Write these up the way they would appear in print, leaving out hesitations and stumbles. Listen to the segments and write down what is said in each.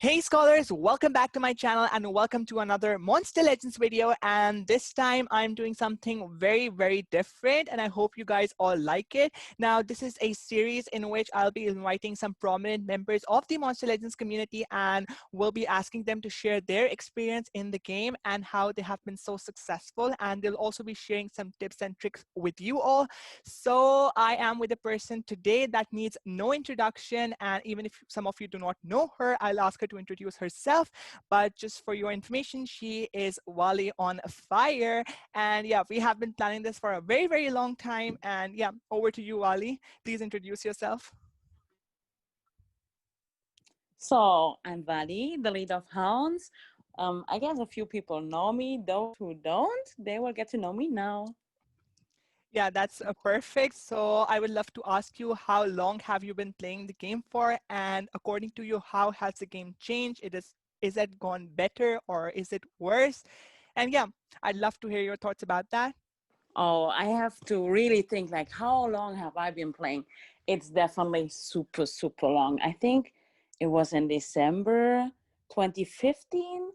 Hey scholars, welcome back to my channel and welcome to another Monster Legends video. And this time I'm doing something very different and I hope you guys all like it. Now this is a series in which I'll be inviting some prominent members of the Monster Legends community and we'll be asking them to share their experience in the game and how they have been so successful, and they'll also be sharing some tips and tricks with you all. So I am with a person today that needs no introduction, and even if some of you do not know her, I'll ask her to introduce herself. But just for your information, she is Vali on fire. And yeah, we have been planning this for a very long time. And yeah, over to you, Vali. Please introduce yourself. So I'm Vali, the lead of Hounds. I guess a few people know me. Those who don't, they will get to know me now. Yeah, that's perfect. So I would love to ask you, how long have you been playing the game for? And according to you, how has the game changed? Is it gone better or is it worse? And yeah, I'd love to hear your thoughts about that. Oh, I have to really think, like, how long have I been playing? It's definitely super long. I think it was in December 2015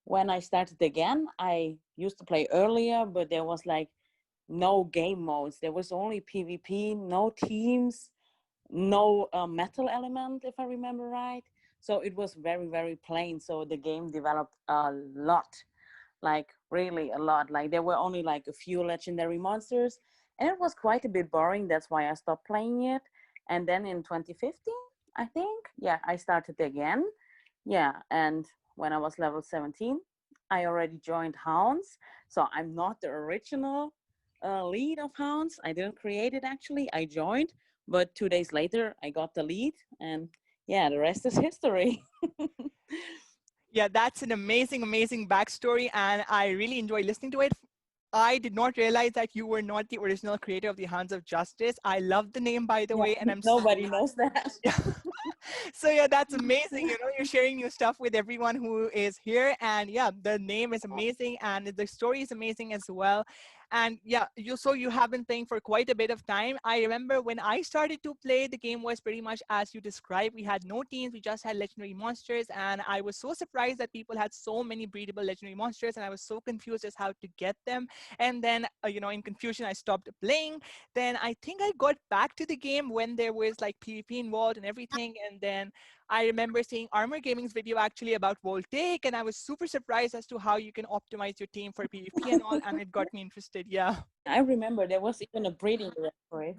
when I started again. I used to play earlier, but there was like no game modes. There was only PvP, no teams, no metal element, if I remember right. So it was very plain. So the game developed a lot, like really a lot. Like there were only like a few legendary monsters and it was quite a bit boring. That's why I stopped playing it. And then in 2015, I think, yeah, I started again. Yeah, and when I was level 17, I already joined Hounds. So I'm not the original lead of Hounds. I didn't create it actually. I joined, but 2 days later I got the lead, and yeah, the rest is history. Yeah, that's an amazing backstory, and I really enjoy listening to it. I did not realize that you were not the original creator of the Hounds of Justice. I love the name, by the Yeah, way, and I'm nobody knows that. yeah. So yeah, that's amazing. You know, you're sharing new stuff with everyone who is here, and yeah, the name is amazing and the story is amazing as well. And yeah, you have been playing for quite a bit of time. I remember when I started to play, the game was pretty much as you described. We had no teams, we just had legendary monsters, and I was so surprised that people had so many breedable legendary monsters, and I was so confused as how to get them. And then you know, in confusion, I stopped playing. Then I think I got back to the game when there was like PvP involved and everything. And then I remember seeing Armor Gaming's video actually about Voltaic, and I was super surprised as to how you can optimize your team for PvP and all, and it got me interested. Yeah. I remember there was even a breeding rate for it.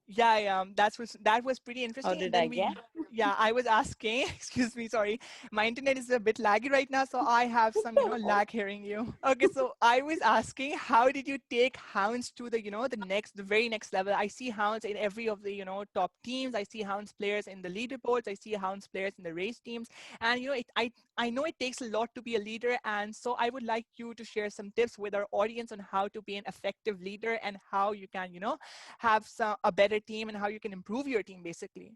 Yeah, that was pretty How interesting. And did I then we, get? yeah, I was asking, excuse me, sorry, my internet is a bit laggy right now, so I have some, you know, lag hearing you. Okay, so I was asking, how did you take Hounds to the, you know, the very next level? I see Hounds in every of the, you know, top teams. I see Hounds players in the leaderboards. I see Hounds players in the race teams, and you know, I know it takes a lot to be a leader, and so I would like you to share some tips with our audience on how to be an effective leader and how you can, you know, have a better team and how you can improve your team basically.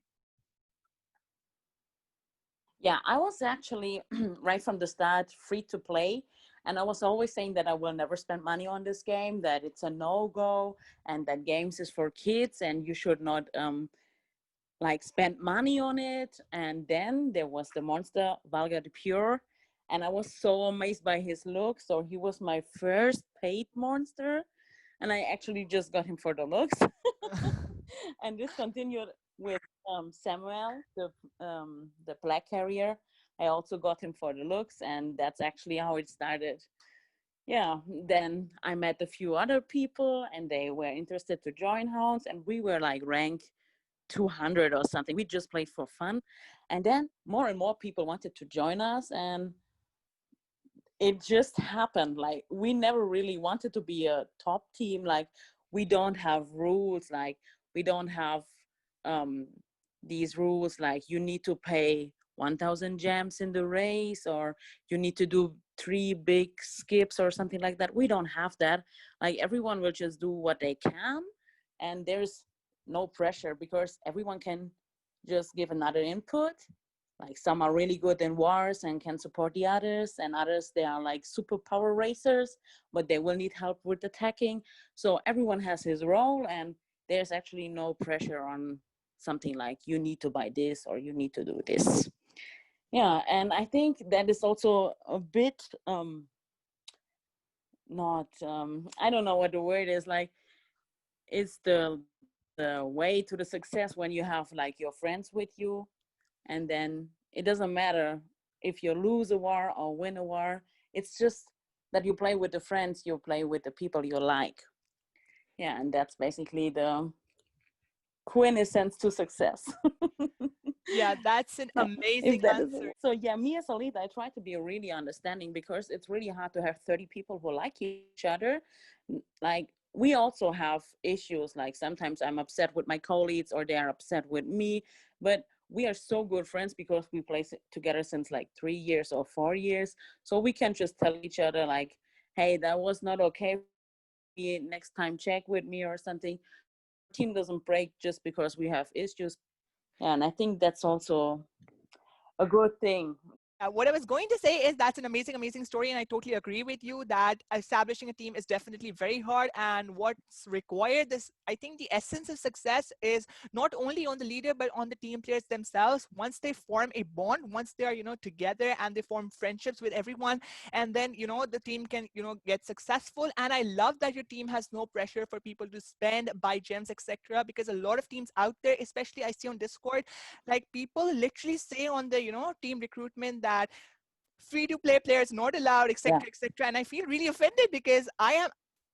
Yeah, I was actually right from the start free to play. And I was always saying that I will never spend money on this game, that it's a no-go, and that games is for kids and you should not like spend money on it. And then there was the monster Valga the Pure, and I was so amazed by his look. So he was my first paid monster, and I actually just got him for the looks. And this continued with Samuel, the black carrier. I also got him for the looks, and that's actually how it started. Yeah, then I met a few other people, and they were interested to join Hounds, and we were like rank 200 or something. We just played for fun, and then more and more people wanted to join us, and it just happened. Like we never really wanted to be a top team. Like we don't have rules. Like we don't have um, these rules. Like you need to pay 1,000 gems in the race, or you need to do 3 big skips or something like that. We don't have that. Like everyone will just do what they can, and there's no pressure because everyone can just give another input. Like some are really good in wars and can support the others, and others, they are like super power racers, but they will need help with attacking. So everyone has his role, and there's actually no pressure on something like you need to buy this or you need to do this. Yeah, and I think that is also a bit not I don't know what the word is, like it's the way to the success when you have like your friends with you, and then it doesn't matter if you lose a war or win a war. It's just that you play with the friends, you play with the people you like. Yeah, and that's basically the quintessence to success. Yeah, that's an Yeah, amazing if that is answer. it. So yeah, me as a leader, I try to be really understanding, because it's really hard to have 30 people who like each other. Like, we also have issues, like sometimes I'm upset with my colleagues or they are upset with me, but we are so good friends because we play together since like 3 years or 4 years. So we can just tell each other like, hey, that was not okay for me, maybe next time check with me or something. So our team doesn't break just because we have issues. And I think that's also a good thing. What I was going to say is that's an amazing, amazing story. And I totally agree with you that establishing a team is definitely very hard. And what's required this, I think the essence of success is not only on the leader, but on the team players themselves. Once they form a bond, once they are, together and they form friendships with everyone, and then, the team can, get successful. And I love that your team has no pressure for people to spend, buy gems, etc. Because a lot of teams out there, especially I see on Discord, like people literally say on the team recruitment that free to play players not allowed, Yeah. etc., etc. And I feel really offended because I am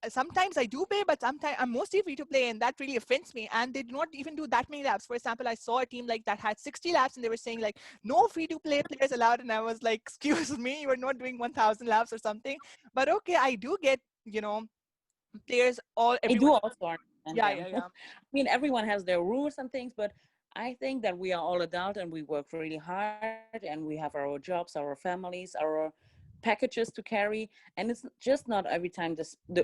sometimes I do pay, but sometimes I'm mostly free to play, and that really offends me. And they do not even do that many laps. For example, I saw a team like that had 60 laps and they were saying like no free to play players allowed, and I was like, excuse me, you are not doing 1,000 laps or something. But okay, I do get players, all I do everyone. also understand Yeah, them. yeah, I yeah. mean, everyone has their rules and things, but I think that we are all adult and we work really hard and we have our jobs, our families, our packages to carry. And it's just not every time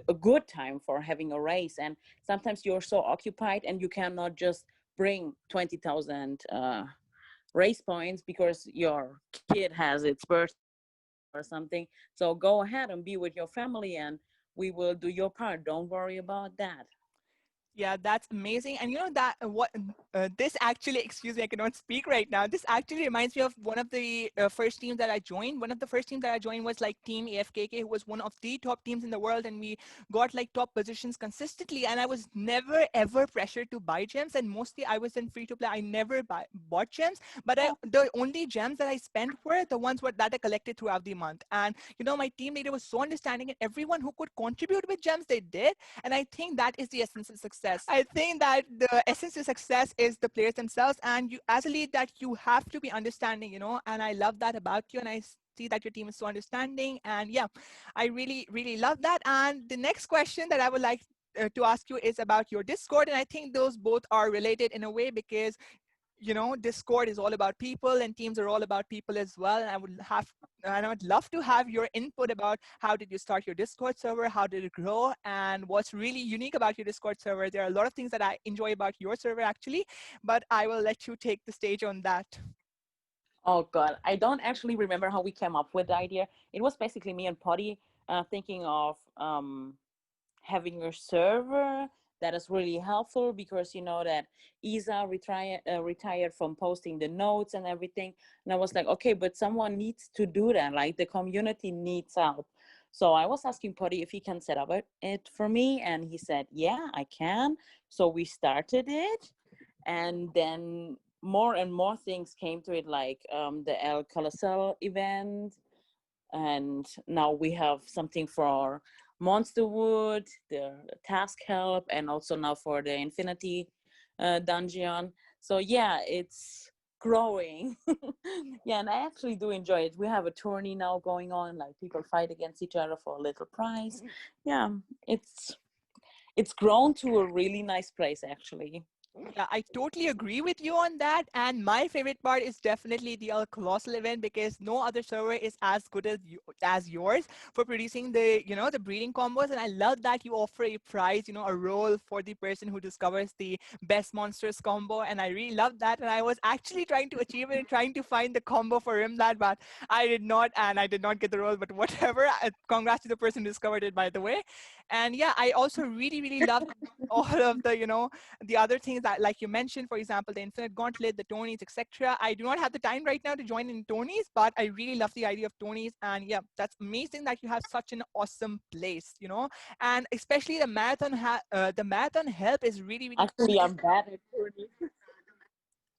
a good time for having a race. And sometimes you're so occupied and you cannot just bring 20,000 race points because your kid has its birthday or something. So go ahead and be with your family, and we will do your part. Don't worry about that. Yeah, that's amazing. And you know that what this actually, excuse me, I cannot speak right now. This actually reminds me of one of the first teams that I joined. One of the first teams that I joined was like Team AFKK, who was one of the top teams in the world, and we got like top positions consistently. And I was never ever pressured to buy gems, and mostly I was in free to play. I never bought gems, but the only gems that I spent were the ones that I collected throughout the month. And my team leader was so understanding, and everyone who could contribute with gems, they did. And I think that is the essence of success. I think that the essence of success is the players themselves. And you, as a lead, that you have to be understanding, and I love that about you. And I see that your team is so understanding. And yeah, I really, really love that. And the next question that I would like to ask you is about your Discord. And I think those both are related in a way because Discord is all about people and teams are all about people as well. And I would love to have your input about how did you start your Discord server, how did it grow, and what's really unique about your Discord server. There are a lot of things that I enjoy about your server actually, but I will let you take the stage on that. Oh God, I don't actually remember how we came up with the idea. It was basically me and Potty thinking of having a server that is really helpful, because you know that Isa retired from posting the notes and everything. And I was like, okay, but someone needs to do that. Like, the community needs help. So I was asking Potty if he can set up it for me, and he said, yeah, I can. So we started it, and then more and more things came to it, like the El Colossal event, and now we have something for Monsterwood, the task help, and also now for the Infinity dungeon. So yeah, it's growing. Yeah, and I actually do enjoy it. We have a tourney now going on, like people fight against each other for a little prize. Yeah, it's it's grown to a really nice place actually. Yeah, I totally agree with you on that. And my favorite part is definitely the Colossal event because no other server is as good as yours for producing the breeding combos. And I love that you offer a prize, a role for the person who discovers the best monsters combo. And I really love that. And I was actually trying to achieve it and trying to find the combo for Rimlad, but I did not, and I did not get the role. But whatever. Congrats to the person who discovered it, by the way. And yeah, I also really, really love all of the, the other things that, like you mentioned, for example, the Infinite Gauntlet, the Tonys, etc. I do not have the time right now to join in Tonys, but I really love the idea of Tonys. And yeah, that's amazing that you have such an awesome place, and especially the marathon help is really, really cool Actually, because I'm bad at turning.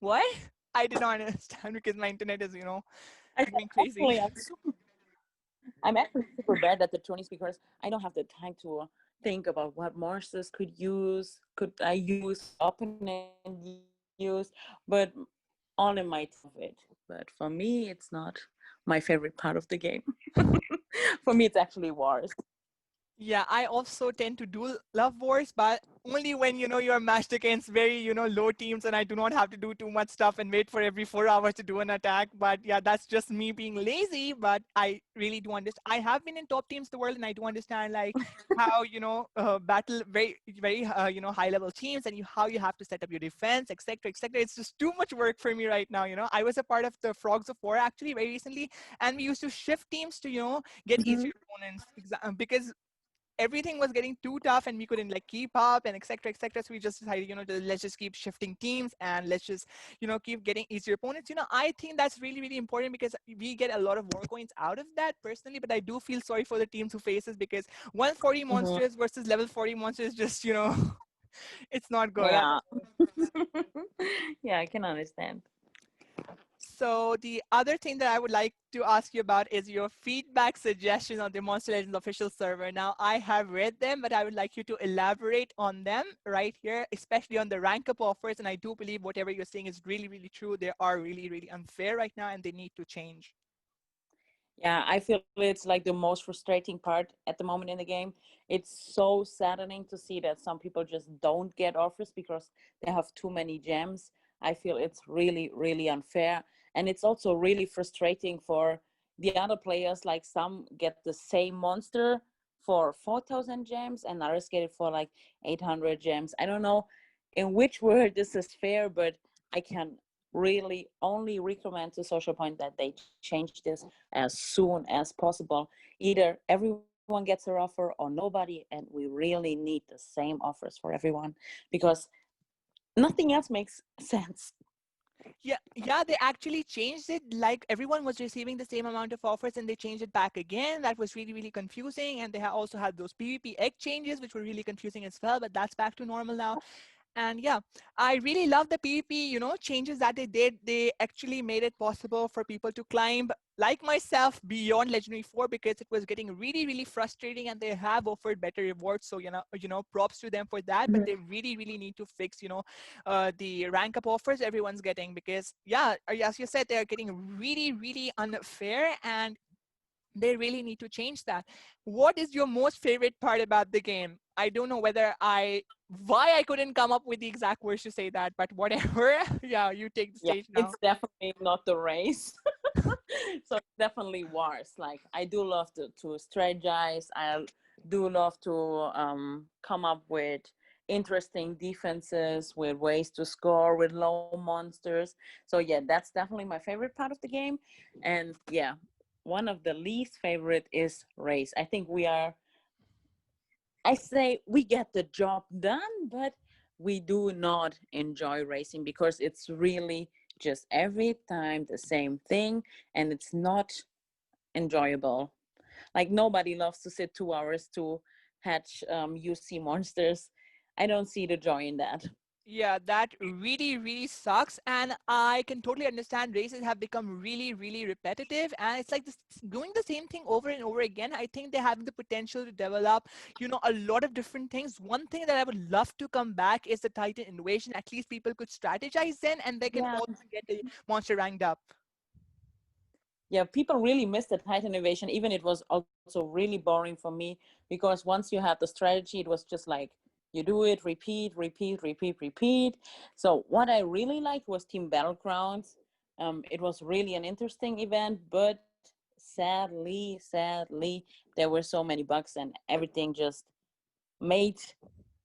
what? I did not understand because my internet is, I said, going crazy. actually, I'm actually super bad at the tourneys because I don't have the time to think about what monsters could I use, what opponent use, but all in my of it. But for me, it's not my favorite part of the game. For me, it's actually wars. Yeah, I also tend to do love wars, but only when you're matched against very low teams, and I do not have to do too much stuff and wait for every 4 hours to do an attack. But yeah, that's just me being lazy. But I really do understand. I have been in top teams the world, and I do understand like how battle very very high level teams, and how you have to set up your defense, etc., etc. It's just too much work for me right now. I was a part of the Frogs of War actually very recently, and we used to shift teams to get Mhm. easier opponents because everything was getting too tough and we couldn't like keep up and etc etc, so we just decided let's just keep shifting teams and let's just keep getting easier opponents. I think that's really really important because we get a lot of war coins out of that personally, but I do feel sorry for the teams who faces because 140 Mhm. monsters versus level 40 monsters just it's not good. Yeah. Yeah, I can understand. So the other thing that I would like to ask you about is your feedback suggestions on the Monster Legends official server. Now, I have read them, but I would like you to elaborate on them right here, especially on the rank up offers. And I do believe whatever you're saying is really, really true. They are really, really unfair right now, and they need to change. Yeah, I feel it's like the most frustrating part at the moment in the game. It's so saddening to see that some people just don't get offers because they have too many gems. I feel it's really, really unfair. And it's also really frustrating for the other players. Like some get the same monster for 4,000 gems and others get it for like 800 gems. I don't know in which word this is fair, but I can really only recommend to Social Point that they change this as soon as possible. Either everyone gets their offer or nobody, and we really need the same offers for everyone because nothing else makes sense. Yeah, yeah, they actually changed it. Like everyone was receiving the same amount of offers and they changed it back again. That was really, really confusing. And they also had those PvP egg changes, which were really confusing as well, but that's back to normal now. And yeah, I really love the PvP, changes that they did. They actually made it possible for people to climb, like myself, beyond Legendary 4 because it was getting really, really frustrating and they have offered better rewards. So, props to them for that. But they really, really need to fix, the rank up offers everyone's getting because, yeah, as you said, they're getting really, really unfair and they really need to change that. What is your most favorite part about the game? I don't know why I couldn't come up with the exact words to say that, but whatever. Yeah, you take the Yeah, stage now. it's definitely not the race. So it's definitely wars. Like I do love to strategize. I do love to come up with interesting defenses with ways to score with low monsters. So yeah, that's definitely my favorite part of the game. And yeah, one of the least favorite is race. I think I say we get the job done, but we do not enjoy racing because it's really just every time the same thing and it's not enjoyable. Like nobody loves to sit 2 hours to hatch UC monsters. I don't see the joy in that. Yeah, that really, really sucks. And I can totally understand races have become really, really repetitive. And it's like doing the same thing over and over again. I think they have the potential to develop, a lot of different things. One thing that I would love to come back is the Titan invasion. At least people could strategize then and they can Yeah, also get the monster ranked up. yeah, people really missed the Titan invasion. Even it was also really boring for me because once you had the strategy, it was just like you do it, repeat, repeat, repeat, repeat. So what I really liked was Team Battlegrounds. It was really an interesting event, but sadly, there were so many bugs and everything just made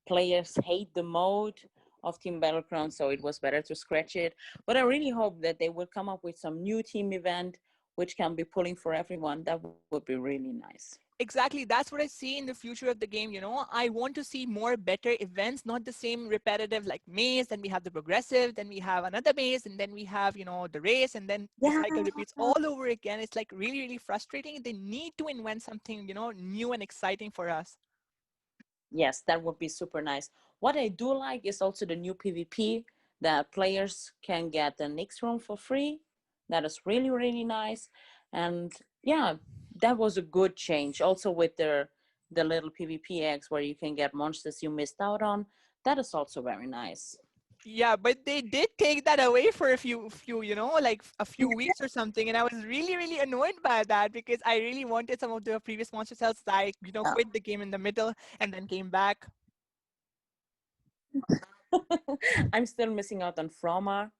players hate the mode of Team Battlegrounds, so it was better to scratch it. But I really hope that they will come up with some new team event which can be pulling for everyone, that would be really nice. Exactly. That's what I see in the future of the game. I want to see more better events, not the same repetitive like maze. Then we have the progressive, then we have another maze, and then we have, the race, and then the Yeah. cycle repeats all over again. It's like really, really frustrating. They need to invent something, new and exciting for us. Yes, that would be super nice. What I do like is also the new PvP that players can get the next room for free. That is really, really nice. And yeah, that was a good change. Also with the little PvP eggs where you can get monsters you missed out on. That is also very nice. Yeah, but they did take that away for a few, like a few weeks or something, and I was really, really annoyed by that because I really wanted some of the previous monster cells. I, Yeah. quit the game in the middle and then came back. I'm still missing out on Froma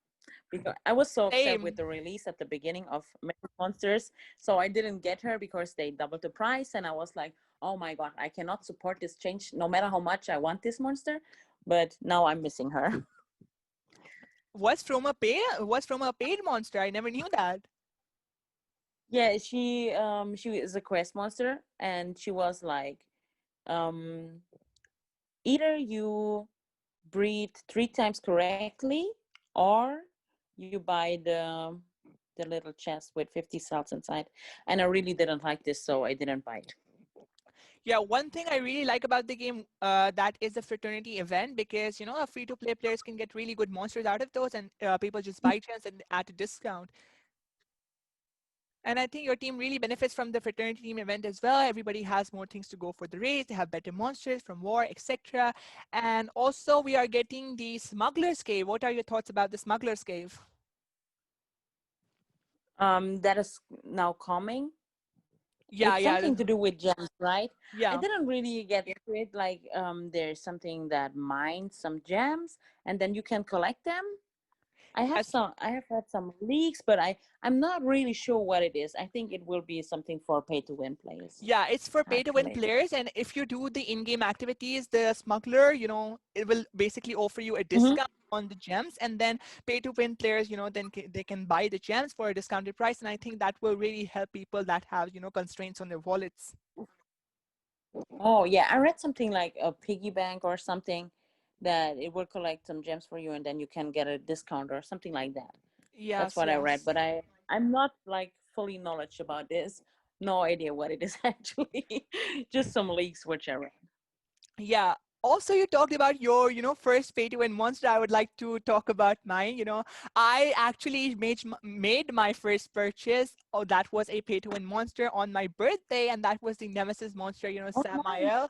because I was so upset with Same. the release at the beginning of Mega Monsters. So I didn't get her because they doubled the price. And I was like, oh my God, I cannot support this change no matter how much I want this monster. But now I'm missing her. Was from a paid monster. I never knew that. Yeah, she is a quest monster and she was like, um either you breed 3 times correctly or you buy the little chest with 50 cells inside. And I really didn't like this, so I didn't buy it. Yeah, one thing I really like about the game, that is the fraternity event because free-to-play players can get really good monsters out of those, and people just buy chance and at a discount. And I think your team really benefits from the fraternity team event as well. Everybody has more things to go for the race. They have better monsters from war, etc. And also, we are getting the Smuggler's Cave. What are your thoughts about the Smuggler's Cave? That is now coming. Yeah, It's yeah, something to do with gems, right? I yeah. didn't really get into it. Like, there's something that mines some gems, and then you can collect them. Yes. I have had some leaks, but I'm not really sure what it is. I think it will be something for pay to win players, Yeah, it's for pay to win actually. players. And if you do the in-game activities, the smuggler, it will basically offer you a Hmm. discount on the gems. And then pay to win players, then they can buy the gems for a discounted price. And I think that will really help people that have, constraints on their wallets. Oh yeah, I read something like a piggy bank or something that it will collect some gems for you, and then you can get a discount or something like that. That's Yes, what I read, yes. but I'm not like fully knowledge about this. No idea what it is actually. Just some leaks which I read. Yeah. Also, you talked about your, first pay to win monster. I would like to talk about mine. I actually made my first purchase. Oh, that was a pay to win monster on my birthday, and that was the Nemesis monster, Oh, nice. Samael,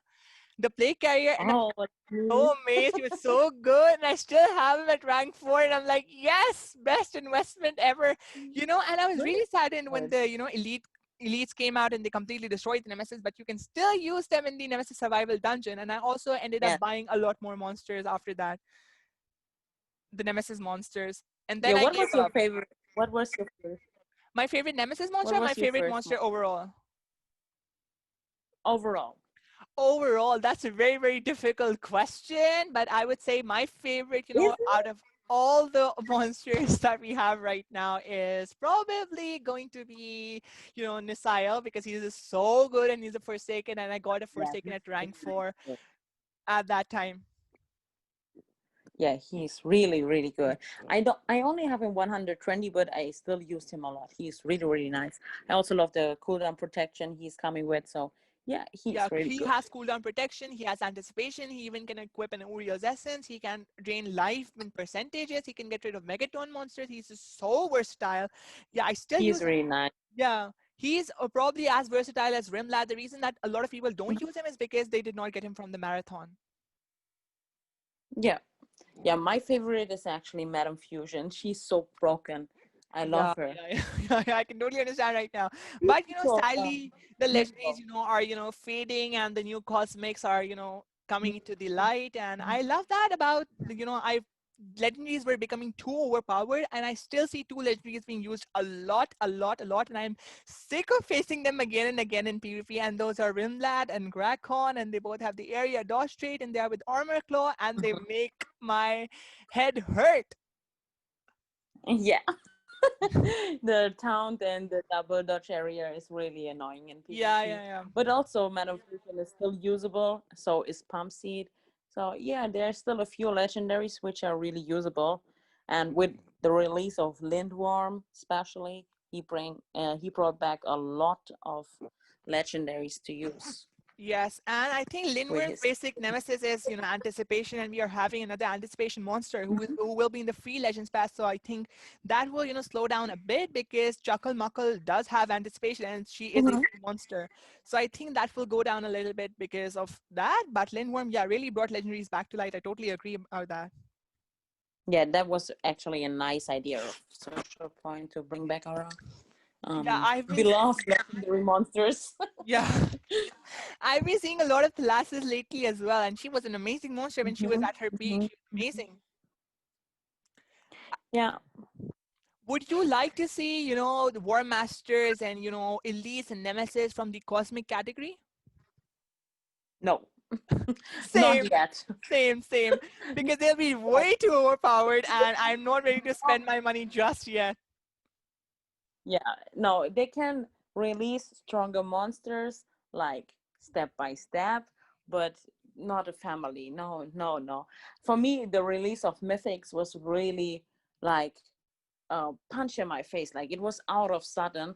the play carrier, and Oh, that's so cool. amazed. He was so good, and I still have him at rank 4. And I'm like, yes, best investment ever. And I was Good. really saddened when the elites came out and they completely destroyed the Nemesis, but you can still use them in the Nemesis survival dungeon. And I also ended up Yeah. buying a lot more monsters after that, the Nemesis monsters. And Yeah. then I What gave was your up. favorite? What was your first? My favorite Nemesis monster, What or my was your favorite first one monster overall? overall? Overall, that's a very, very difficult question, but I would say my favorite, Isn't out it? of all the monsters that we have right now is probably going to be, Nisael, because he's just so good and he's a Forsaken, and I got a Yeah. Forsaken at rank Really 4 good. at that time. Yeah, he's really, really good. I only have him 120, but I still used him a lot. He's really, really nice. I also love the cooldown protection he's coming with. So yeah, Yeah, he's really he good. has cooldown protection, he has anticipation, he even can equip an Uriel's Essence, he can drain life in percentages, he can get rid of Megaton monsters, he's just so versatile. Yeah, I still He's use. really nice. Yeah, he's probably as versatile as Rimlad. The reason that a lot of people don't Mhm. use him is because they did not get him from the marathon. Yeah. Yeah, my favorite is actually Madame Fusion. She's so broken. I Yeah, love her. yeah, yeah, yeah, I can totally understand right now. But So sadly, the legendaries, beautiful. are fading, and the new cosmics are coming into the light. And I love that about I legendaries were becoming too overpowered, and I still see two legendaries being used a lot, a lot, a lot, and I'm sick of facing them again and again in PvP. And those are Rimlad and Grakon, and they both have the area dodge trait, and they are with armor claw, and they make my head hurt. Yeah. The taunt and the double dodge area is really annoying in Yeah, PvP. yeah, yeah. But also, Man of Fusion is still usable. So is Pump Seed. So yeah, there's still a few legendaries which are really usable. And with the release of Lindworm, especially, he brought back a lot of legendaries to use Yes, and I think with Linworm's his. basic nemesis is, anticipation, and we are having another anticipation monster who will be in the free Legends Pass. So I think that will, slow down a bit because Chuckle Muckle does have anticipation, and she is a Mhm. free monster. So I think that will go down a little bit because of that. But Lindworm, yeah, really brought legendaries back to light. I totally agree about that. Yeah, that was actually a nice idea of social point to bring back our Yeah, I've been beloved legendary monsters. yeah, I've been seeing a lot of Thalassus lately as well, and she was an amazing monster when she was Mhm, at her peak. mhm. She was amazing. Yeah, Would you like to see, the War Masters and, Elites and Nemesis from the Cosmic category? no, not Same, yet. same. Because they'll be way too overpowered, and I'm not ready to spend my money just yet. Yeah, no, they can release stronger monsters like step by step, but not a family. No, no, no. For me, the release of Mythics was really like a punch in my face. Like it was out of sudden,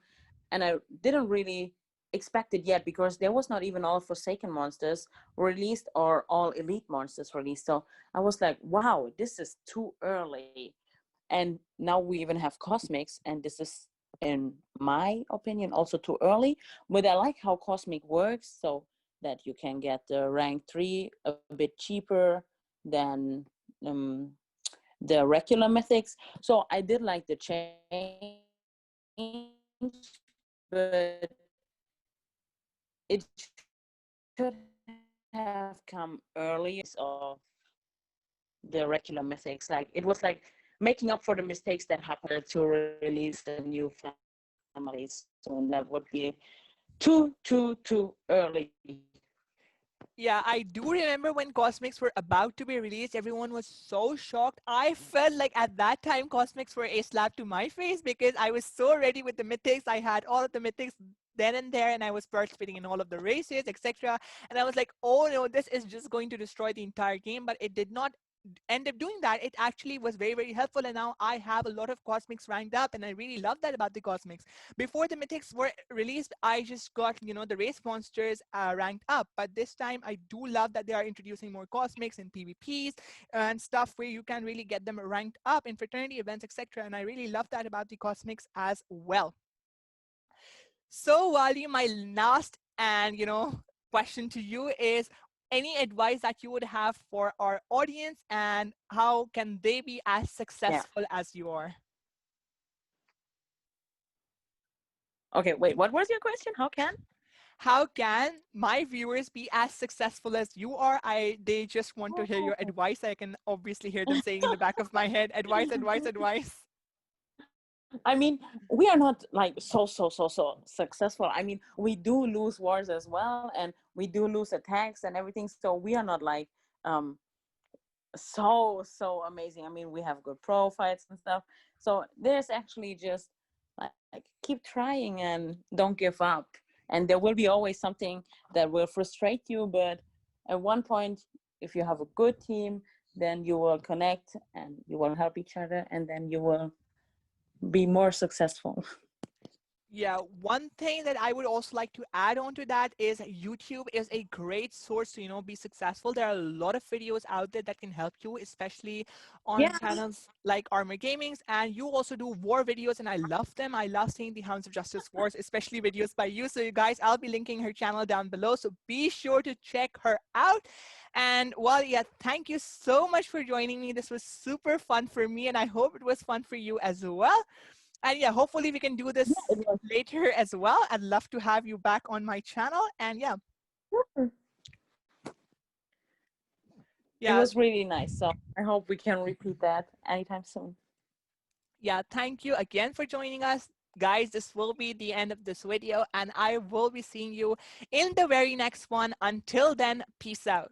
and I didn't really expect it yet because there was not even all Forsaken monsters released or all Elite monsters released. So I was like, wow, this is too early. And now we even have Cosmics, and this is, in my opinion, also too early. But I like how Cosmic works, so that you can get the rank 3 a bit cheaper than um, the regular mythics. So I did like the change, but it should have come earlier of the regular mythics. Like it was like making up for the mistakes that happened to release the new families soon. That would be too early. Yeah, I do remember when Cosmics were about to be released, everyone was so shocked. I felt like at that time Cosmics were a slap to my face because I was so ready with the mythics. I had all of the mythics then and there, and I was participating in all of the races, etc. And I was like, oh no, this is just going to destroy the entire game. But it did not end up doing that. It actually was very, very helpful. And now I have a lot of Cosmics ranked up, and I really love that about the Cosmics. Before the mythics were released, I just got, the race monsters ranked up. But this time, I do love that they are introducing more cosmics and PvPs and stuff where you can really get them ranked up in fraternity events, etc. And I really love that about the cosmics as well. So, Wally, my last and question to you is any advice that you would have for our audience and how can they be as Yeah. successful as you are? Okay, wait, what was your question? How can? How can my viewers be as successful as you are? They just want to hear your Oh. advice. I can obviously hear them saying in the back of my head, advice, advice, advice. I mean, we are not like so successful. I mean, we do lose wars as well, and we do lose attacks and everything. So we are not like um so amazing. I mean, we have good profiles and stuff. So there's actually just like keep trying and don't give up. And there will be always something that will frustrate you, but at one point, if you have a good team, then you will connect and you will help each other, and then you will be more successful. Yeah, one thing that I would also like to add on to that is YouTube is a great source to, be successful. There are a lot of videos out there that can help you, especially on Yeah. channels like Armor Gaming's. And you also do war videos, and I love them. I love seeing the Hounds of Justice wars, especially videos by you. So you guys, I'll be linking her channel down below. So be sure to check her out. And well, yeah, thank you so much for joining me. This was super fun for me, and I hope it was fun for you as well. And yeah, hopefully we can do Yeah, this it was. later as well. I'd love to have you back on my channel. And yeah, It yeah, was really nice. So I hope we can repeat that anytime soon. yeah. Thank you again for joining us. Guys, this will be the end of this video, and I will be seeing you in the very next one. Until then, peace out.